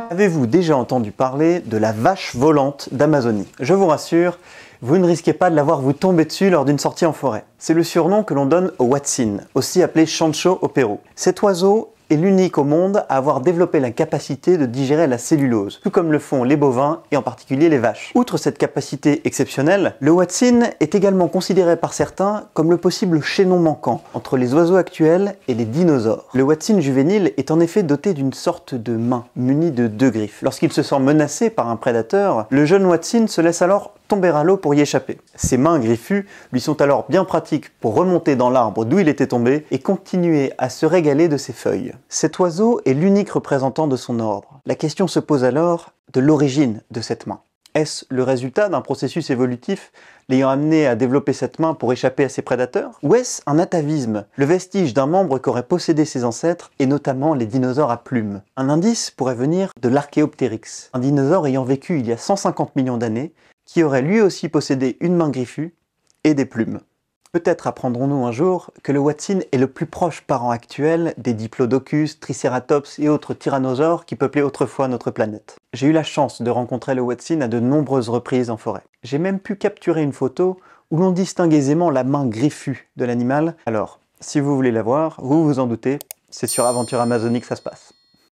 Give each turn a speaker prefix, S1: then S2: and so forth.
S1: Avez-vous déjà entendu parler de la vache volante d'Amazonie? Je vous rassure, vous ne risquez pas de la voir vous tomber dessus lors d'une sortie en forêt. C'est le surnom que l'on donne au Huatzin, aussi appelé chancho au Pérou. Cet oiseau est l'unique au monde à avoir développé la capacité de digérer la cellulose, tout comme le font les bovins et en particulier les vaches. Outre cette capacité exceptionnelle, le Huatzin est également considéré par certains comme le possible chaînon manquant entre les oiseaux actuels et les dinosaures. Le Huatzin juvénile est en effet doté d'une sorte de main munie de 2 griffes. Lorsqu'il se sent menacé par un prédateur, le jeune Huatzin se laisse alors tomber à l'eau pour y échapper. Ses mains griffues lui sont alors bien pratiques pour remonter dans l'arbre d'où il était tombé et continuer à se régaler de ses feuilles. Cet oiseau est l'unique représentant de son ordre. La question se pose alors de l'origine de cette main. Est-ce le résultat d'un processus évolutif l'ayant amené à développer cette main pour échapper à ses prédateurs? Ou est-ce un atavisme, le vestige d'un membre qu'auraient possédé ses ancêtres et notamment les dinosaures à plumes? Un indice pourrait venir de l'Archéoptérix, un dinosaure ayant vécu il y a 150 millions d'années qui aurait lui aussi possédé une main griffue et des plumes. Peut-être apprendrons-nous un jour que le Huatzin est le plus proche parent actuel des Diplodocus, Triceratops et autres tyrannosaures qui peuplaient autrefois notre planète. J'ai eu la chance de rencontrer le Huatzin à de nombreuses reprises en forêt. J'ai même pu capturer une photo où l'on distingue aisément la main griffue de l'animal. Alors, si vous voulez la voir, vous vous en doutez, c'est sur Aventure Amazonie que ça se passe.